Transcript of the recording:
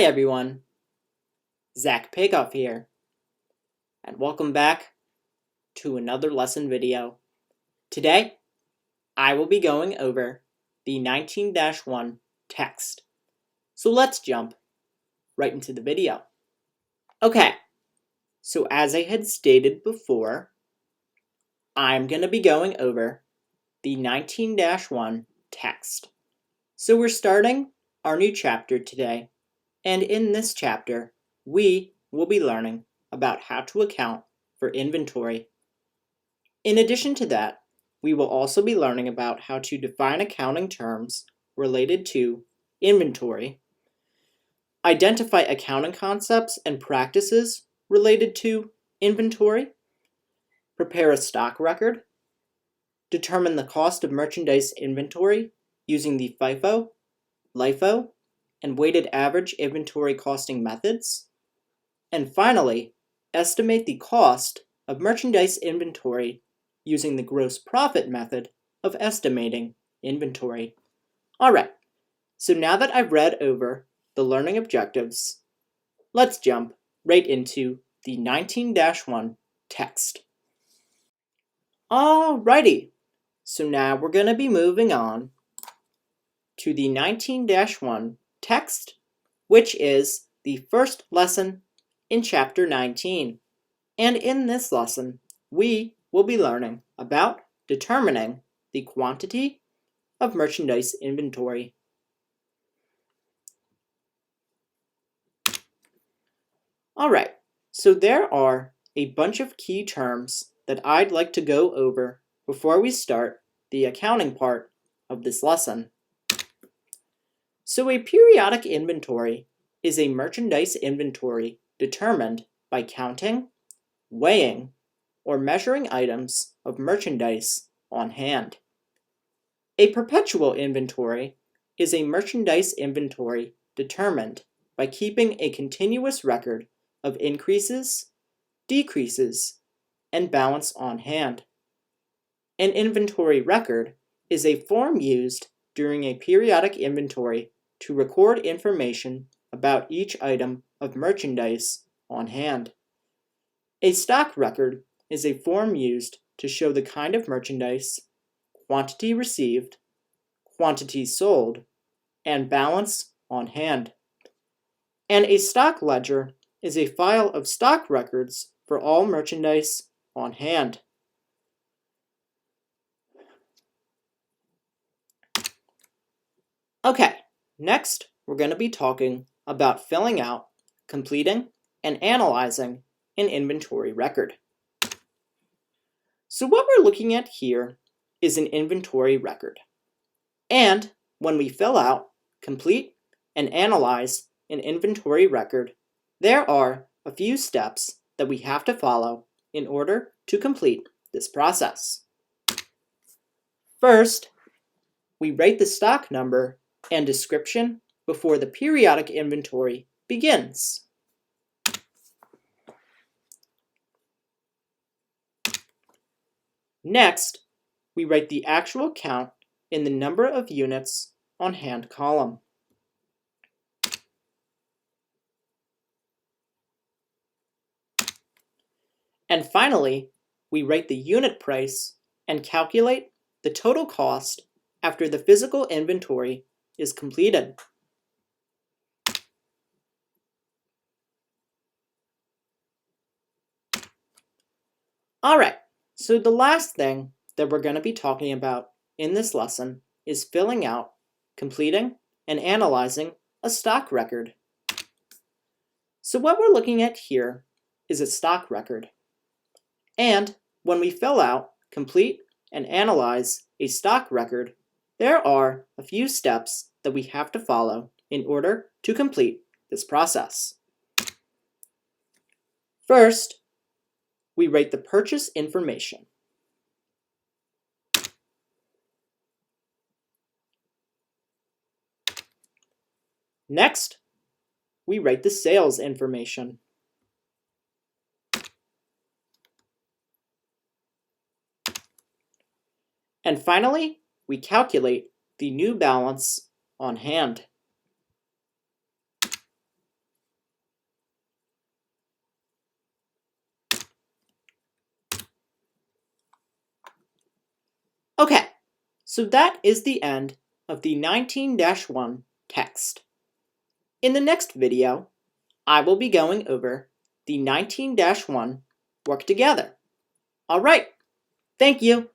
everyone, Zach Pagoff here, and welcome back to another lesson video. Today, I will be going over the 19-1 text. So let's jump right into the video. Okay, so as I had stated before, I'm going to be going over the 19-1 text. So we're starting our new chapter today, and in this chapter, we will be learning about how to account for inventory. In addition to that, we will also be learning about how to define accounting terms related to inventory, identify accounting concepts and practices related to inventory, prepare a stock record, determine the cost of merchandise inventory using the FIFO, LIFO, and weighted average inventory costing methods, and finally, estimate the cost of merchandise inventory using the gross profit method of estimating inventory. Alright, so now that I've read over the learning objectives, let's jump right into the 19-1 text. Alrighty, so now we're going to be moving on to the 19-1 text, which is the first lesson in Chapter 19. And in this lesson, we will be learning about determining the quantity of merchandise inventory. Alright, so there are a bunch of key terms that I'd like to go over before we start the accounting part of this lesson. So a periodic inventory is a merchandise inventory determined by counting, weighing, or measuring items of merchandise on hand. A perpetual inventory is a merchandise inventory determined by keeping a continuous record of increases, decreases, and balance on hand. An inventory record is a form used during a periodic inventory to record information about each item of merchandise on hand. A stock record is a form used to show the kind of merchandise, quantity received, quantity sold, and balance on hand. And a stock ledger is a file of stock records for all merchandise on hand. Okay, next we're going to be talking about filling out, completing, and analyzing an inventory record. So what we're looking at here is an inventory record. And when we fill out, complete, and analyze an inventory record, there are a few steps that we have to follow in order to complete this process. First, we write the stock number and description before the periodic inventory begins. Next, we write the actual count in the number of units on hand column. And finally, we write the unit price and calculate the total cost after the physical inventory is completed. Alright, so the last thing that we're going to be talking about in this lesson is filling out, completing, and analyzing a stock record. So what we're looking at here is a stock record. And when we fill out, complete, and analyze a stock record, there are a few steps that we have to follow in order to complete this process. First, we write the purchase information. Next, we write the sales information. And finally, we calculate the new balance on hand. So that is the end of the 19-1 text. In the next video, I will be going over the 19-1 work together. All right, thank you.